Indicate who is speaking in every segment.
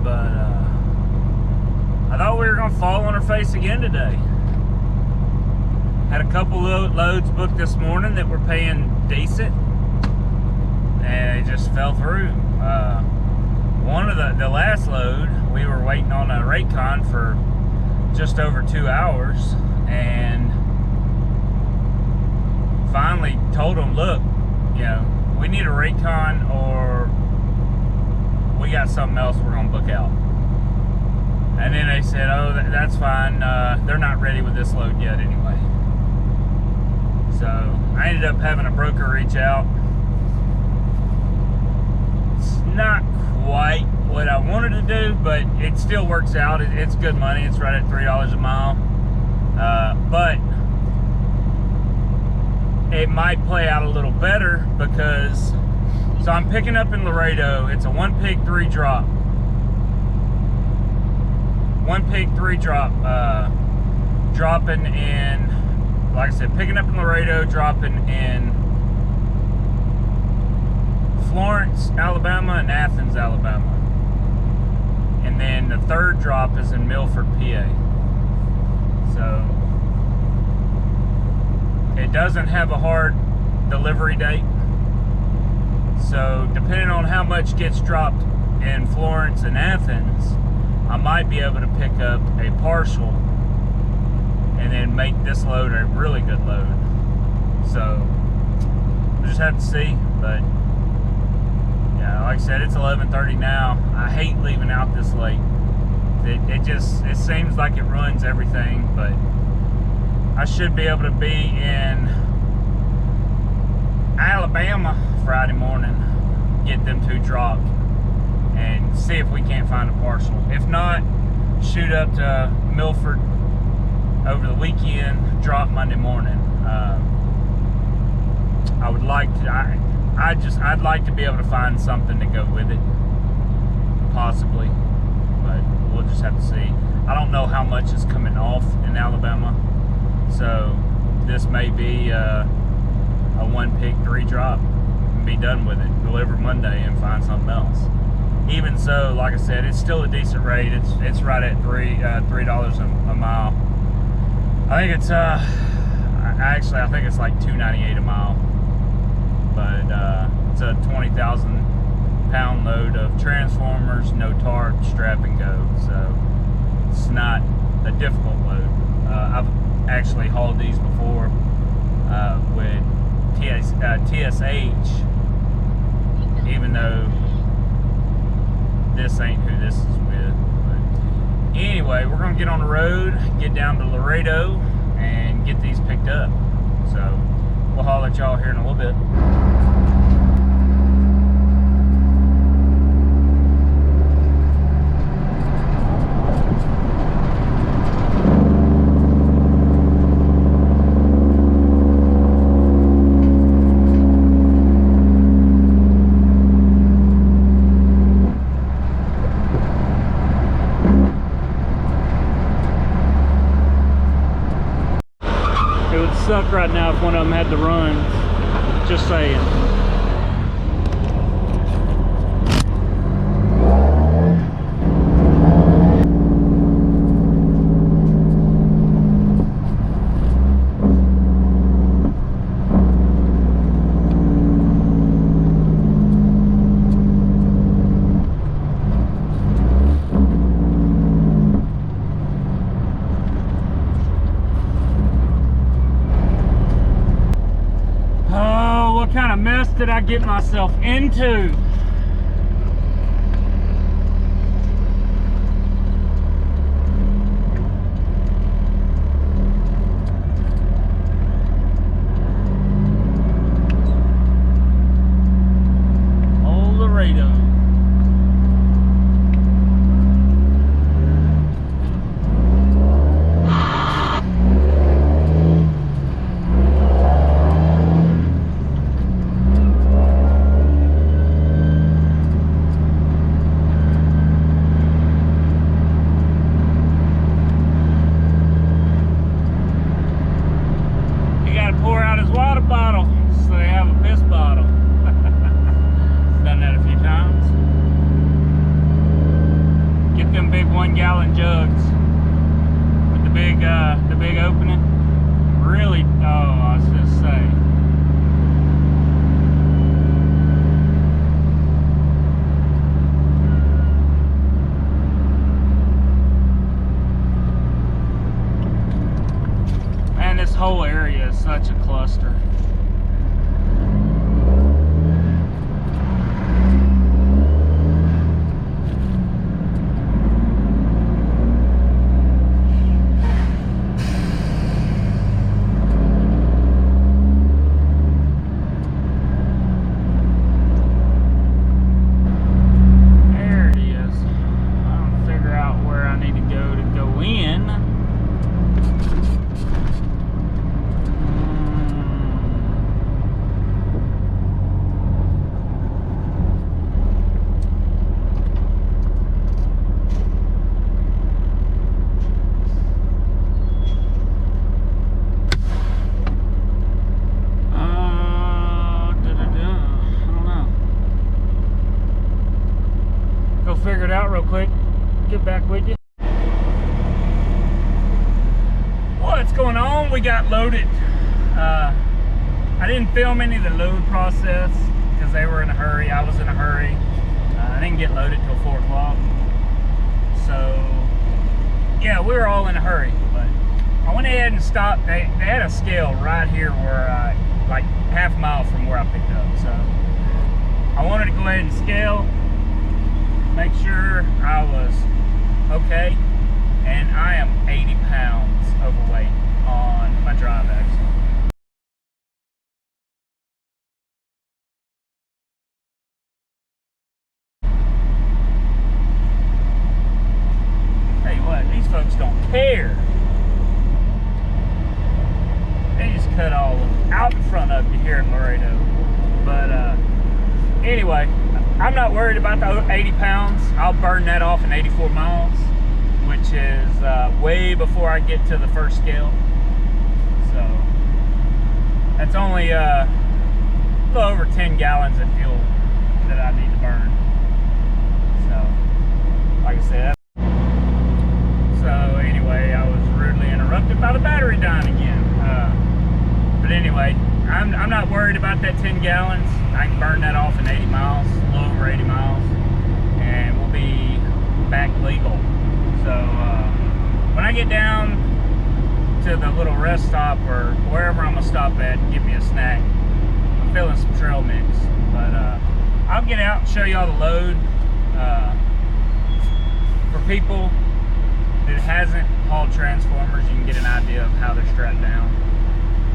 Speaker 1: But I thought we were gonna fall on our face again today. Had a couple loads booked this morning that were paying decent, and it just fell through. One of the last load, we were waiting on a rate con for just over 2 hours, and finally told them, look, you know, we need a rate con or we got something else we're gonna book out. And then they said, oh, that's fine, they're not ready with this load yet anyway. So I ended up having a broker reach out. It's not quite what I wanted to do, but it still works out. It's good money. It's right at $3 a mile. But it might play out a little better because, so I'm picking up in Laredo. It's a 1 pig 3 drop. 1 pig 3 drop, dropping in, like I said, picking up in Laredo, dropping in Florence, Alabama, and Athens, Alabama. And then the third drop is in Milford, PA. So it doesn't have a hard delivery date. So depending on how much gets dropped in Florence and Athens, I might be able to pick up a partial and then make this load a really good load. So we'll just have to see. But yeah, like I said, it's 11:30 now. I hate leaving out this late. It seems like it ruins everything, but I should be able to be in Alabama Friday morning, get them 2 dropped, and see if we can't find a partial. If not, shoot up to Milford over the weekend, drop Monday morning. I would like to, I'd like to be able to find something to go with it, possibly, but we'll just have to see. I don't know how much is coming off in Alabama, so this may be a 1 pig 3 drop and be done with it, deliver Monday and find something else. Even so, like I said, it's still a decent rate. It's right at $3 a mile. I think it's actually, I think it's like $2.98 a mile, but it's a 20,000 pound load of transformers, no tarp, strap and go. So it's not a difficult load. I've actually hauled these before with TSH, even though this ain't who this is with. But anyway, we're gonna get on the road, get down to Laredo, and get these picked up. So we'll holler at y'all here in a little bit. Suck right now if one of them had to run, just saying. What kind of mess did I get myself into? Old Laredo. 1-gallon jugs with the big opening. Really, oh, I was just saying. Man, this whole area is such a cluster. Figure it out real quick, get back with you. What's going on? We got loaded. I didn't film any of the load process because they were in a hurry. I was in a hurry. I didn't get loaded till 4 o'clock. So yeah, we were all in a hurry, but I went ahead and stopped. They had a scale right here where like half a mile from where I picked up. So I wanted to go ahead and scale, make sure I was okay, and I am 80 pounds overweight on my drive axle. Tell you what, these folks don't care. They just cut all out in front of you here in Laredo. But anyway, I'm not worried about the 80 pounds. I'll burn that off in 84 miles, which is way before I get to the first scale. So that's only a little over 10 gallons of fuel that I need to burn. So, like I said. So anyway, I was rudely interrupted by the battery dying again. But anyway, I'm not worried about that 10 gallons. I can burn that off in 80 miles, a little over 80 miles, and we'll be back legal. So when I get down to the little rest stop or wherever I'm gonna stop at and get me a snack, I'm feeling some trail mix. But I'll get out and show you all the load. For people that hasn't hauled transformers, you can get an idea of how they're strapped down.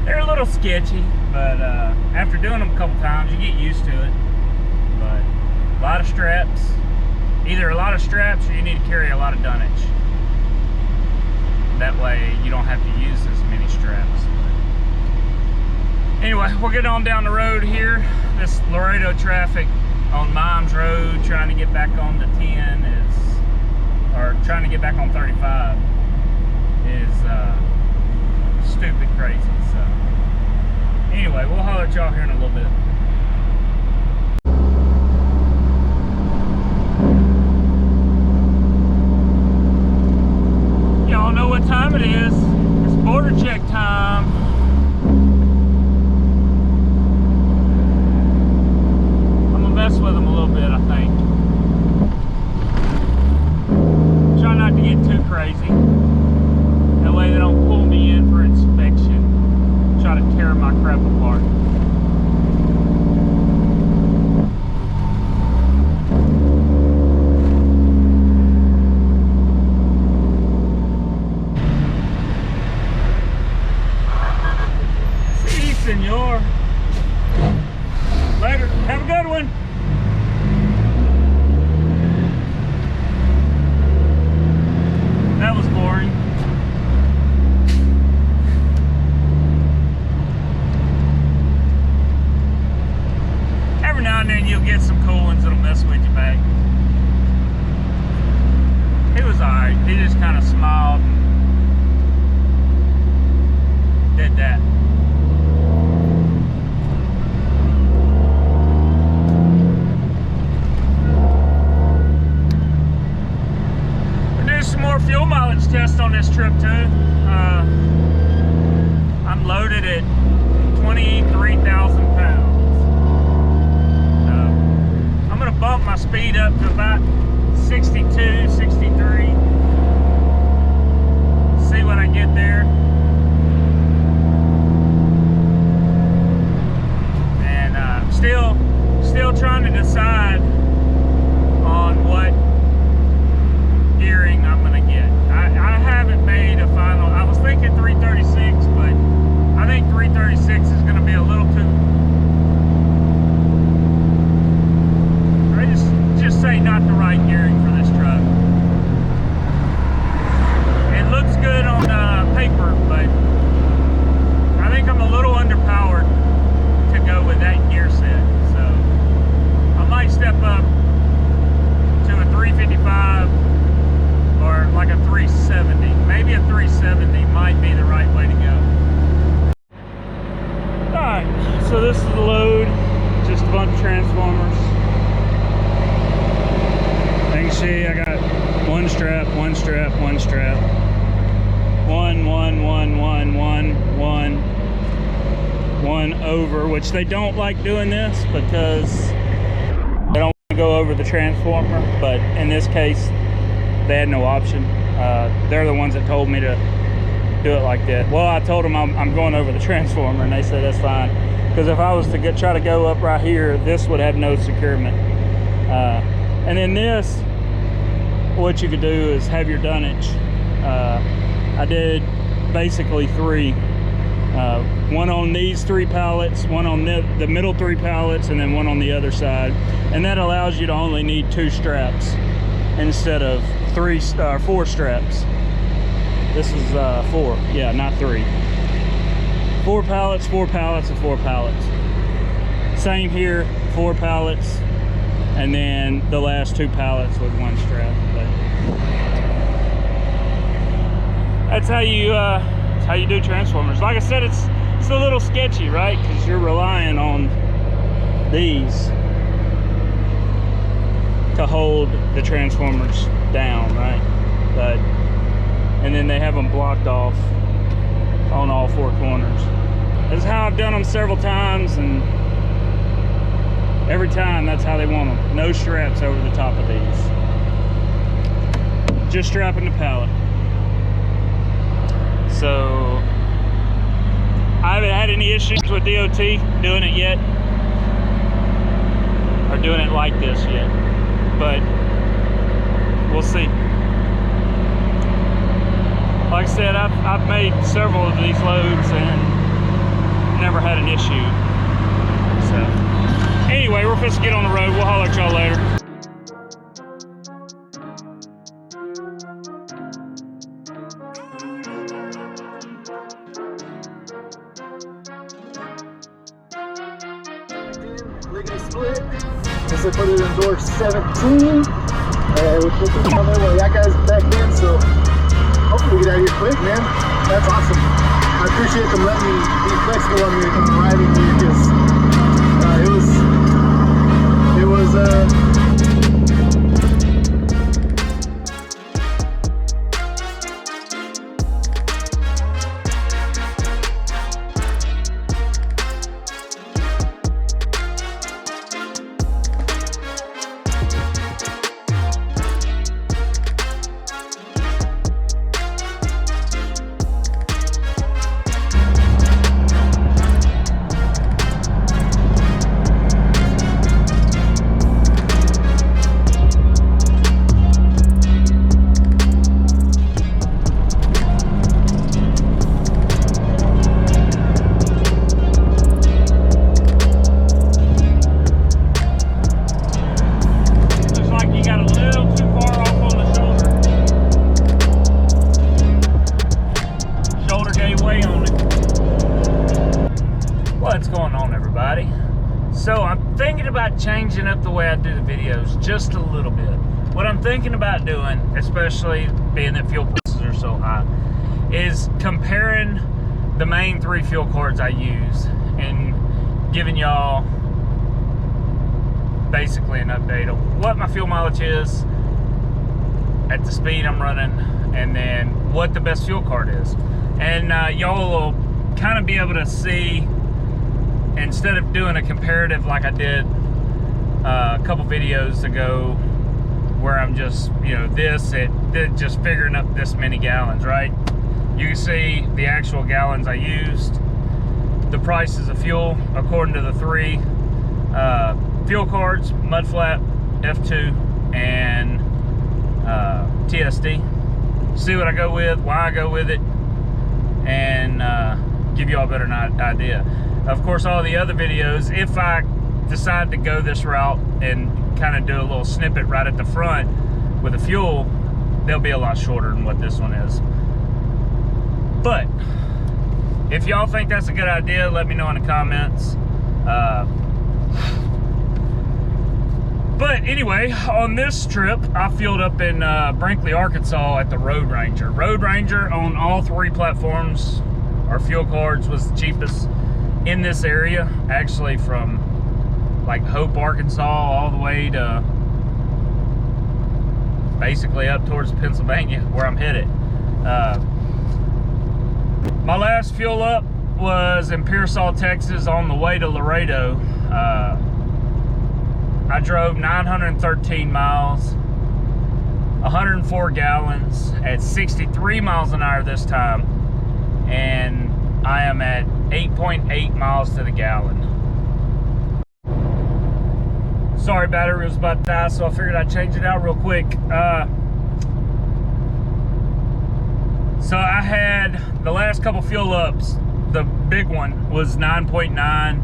Speaker 1: They're a little sketchy, but after doing them a couple times, you get used to it. But a lot of straps, either a lot of straps or you need to carry a lot of dunnage. That way you don't have to use as many straps. But anyway, we're getting on down the road here. This Laredo traffic on Mimes Road, trying to get back on the 10 is, or trying to get back on 35 is stupid crazy. So anyway, we'll holler at y'all here in a little bit. Y'all know what time it is. It's border check time. I'm gonna mess with them a little bit, I think. Try not to get too crazy. That way they don't pull me in for inspection. Try to tear my crap apart. See, senor. Later. Have a good one. That was boring. Every now and then you'll get some cool ones that'll mess with you back. He was alright. He just kind of smiled and did that. this trip too. I'm loaded at 23,000 pounds. I'm gonna bump my speed up to about 62, 63. See when I get there. And still trying to decide on what gearing I'm gonna get. I haven't made a final. I was thinking 336, but I think 336 is gonna be a little too. I just say not the right gearing for this truck. It looks good on paper, but I think I'm a little underpowered to go with that gear set. So I might step up to a 355 or like a 370. Maybe a 370 might be the right way to go. Alright, so this is the load. Just a bunch of transformers. You can see I got one strap, one strap, one strap. One over, which they don't like doing this because they don't want to go over the transformer, but in this case they had no option. They're the ones that told me to do it like that. Well, I told them I'm going over the transformer, and they said that's fine, because if I was to try to go up right here, this would have no securement. And then this, what you could do is have your dunnage. I did basically three. One on these three pallets, one on the middle three pallets, and then one on the other side. And that allows you to only need 2 straps instead of 4 straps. This is 4, yeah, not 3. 4 pallets, 4 pallets, and 4 pallets. Same here, 4 pallets, and then the last 2 pallets with 1 strap. But that's how you do transformers. Like I said, it's a little sketchy, right? Because you're relying on these to hold the transformers down, right? And then they have them blocked off on all 4 corners. This is how I've done them several times, and every time that's how they want them. No straps over the top of these. Just strapping the pallet. So I haven't had any issues with DOT doing it yet, or doing it like this yet, but we'll see. Like I said, I've made several of these loads and never had an issue. So anyway, we're supposed to get on the road. We'll holler at y'all later.
Speaker 2: Liggity split. Guess I put it in door 17. We put it on there while that guy's back in, so hopefully we get out of here quick, man. That's awesome. I appreciate them letting me be flexible on me arriving here, because it was
Speaker 1: changing up the way I do the videos just a little bit. What I'm thinking about doing, especially being that fuel prices are so high, is comparing the main 3 fuel cords I use and giving y'all basically an update of what my fuel mileage is at the speed I'm running and then what the best fuel card is. And y'all will kind of be able to see, instead of doing a comparative like I did a couple videos ago, where I'm just, you know, just figuring up this many gallons, right? You can see the actual gallons I used, the prices of fuel according to the three fuel cards: Mudflap, F2, and TSD. See what I go with, why I go with it, and give you all a better idea. Of course, all the other videos, if I decide to go this route and kind of do a little snippet right at the front with the fuel, they'll be a lot shorter than what this one is. But if y'all think that's a good idea, let me know in the comments. But anyway, on this trip, I fueled up in Brinkley, Arkansas at the Road Ranger. Road Ranger on all three platforms, our fuel cards, was the cheapest in this area. Actually, from like Hope, Arkansas, all the way to basically up towards Pennsylvania, where I'm headed. My last fuel up was in Pearsall, Texas, on the way to Laredo. I drove 913 miles, 104 gallons at 63 miles an hour this time, and I am at 8.8 miles to the gallon. Sorry, battery was about to die, so I figured I'd change it out real quick. So I had the last couple fuel ups. The big one was 9.9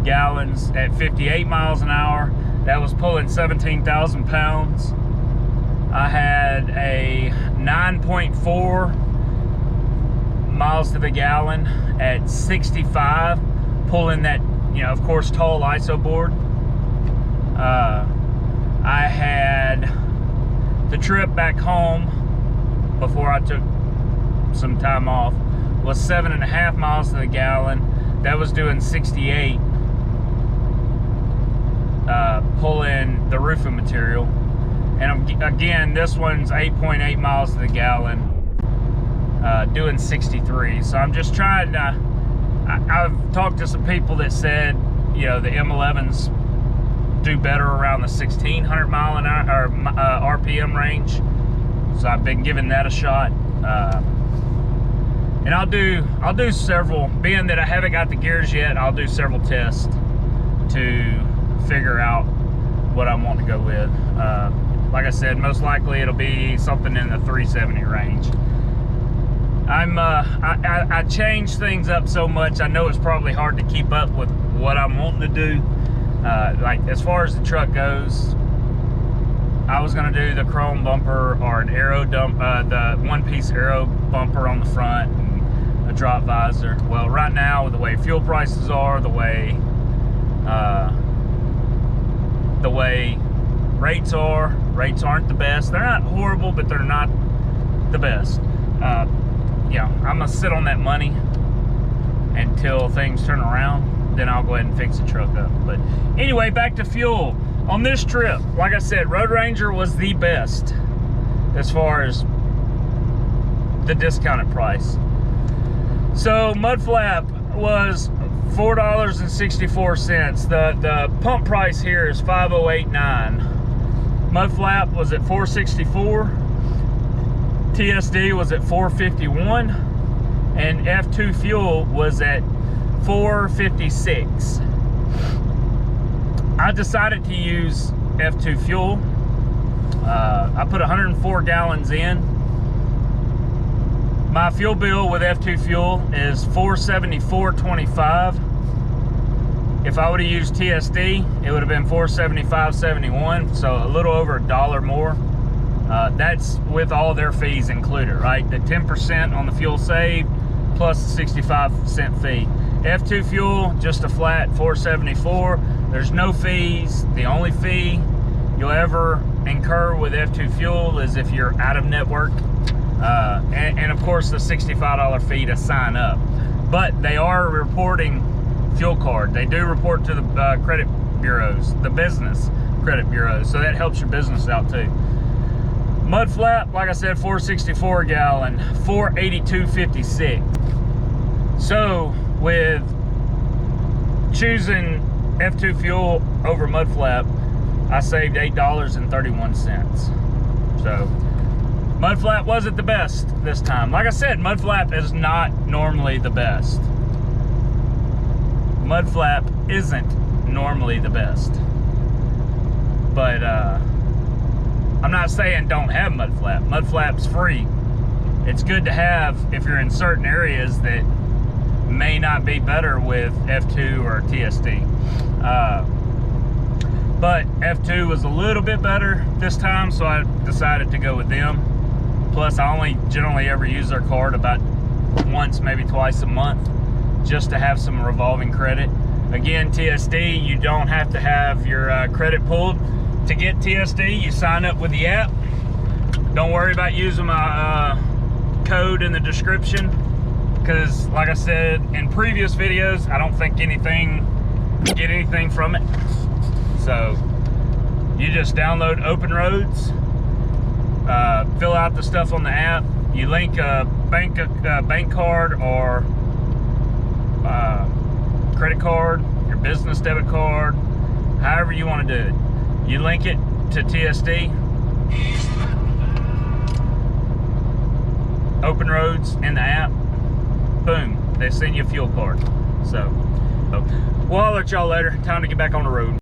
Speaker 1: gallons at 58 miles an hour. That was pulling 17,000 pounds. I had a 9.4 miles to the gallon at 65, pulling that, you know, of course, tall ISO board. I had the trip back home before I took some time off was 7.5 miles to the gallon. That was doing 68, pulling the roofing material. And again, this one's 8.8 miles to the gallon, doing 63. So I'm just trying to, I've talked to some people that said, you know, the M11s do better around the 1600 mile an hour or RPM range. So I've been giving that a shot. And I'll do several, being that I haven't got the gears yet, I'll do several tests to figure out what I want to go with. Like I said, most likely it'll be something in the 370 range. I changed things up so much, I know it's probably hard to keep up with what I'm wanting to do. Like as far as the truck goes, I was gonna do the chrome bumper or an aero dump, the one-piece aero bumper on the front and a drop visor. Well, right now, with the way fuel prices are, the way rates aren't the best. They're not horrible, but they're not the best. Yeah, I'm gonna sit on that money until things turn around. Then I'll go ahead and fix the truck up. But anyway, back to fuel. On this trip, like I said, Road Ranger was the best as far as the discounted price. So Mudflap was $4.64. The pump price here is $5.089. Mudflap was at $4.64. TSD was at $4.51, and F2 fuel was at $4.56. I decided to use F2 fuel. I put 104 gallons in. My fuel bill with F2 fuel is $474.25. If I would have used TSD, it would have been $475.71, so a little over $1 more. That's with all their fees included, right? The 10% on the fuel saved plus the 65-cent fee. F2 fuel, just a flat $474. There's no fees. The only fee you'll ever incur with F2 fuel is if you're out of network, and of course the $65 fee to sign up. But they are reporting fuel card. They do report to the credit bureaus, the business credit bureaus, so that helps your business out too. Mudflap, like I said, 464 gallon, 482.56. So with choosing F2 fuel over Mudflap, I saved $8.31. So Mudflap wasn't the best this time. Like I said, Mudflap is not normally the best. Mudflap isn't normally the best. But I'm not saying don't have Mudflap. Mudflap's free. It's good to have if you're in certain areas that may not be better with F2 or TSD. But F2 was a little bit better this time, so I decided to go with them. Plus, I only generally ever use their card about once, maybe twice a month, just to have some revolving credit. Again, TSD, you don't have to have your credit pulled to get TSD. You sign up with the app. Don't worry about using my code in the description, because like I said in previous videos, I don't think get anything from it. So you just download Open Roads, fill out the stuff on the app, you link a bank card or credit card, your business debit card, however you want to do it. You link it to TSD, Open Roads in the app, boom, they send you a fuel card. So we'll holler at y'all later. Time to get back on the road.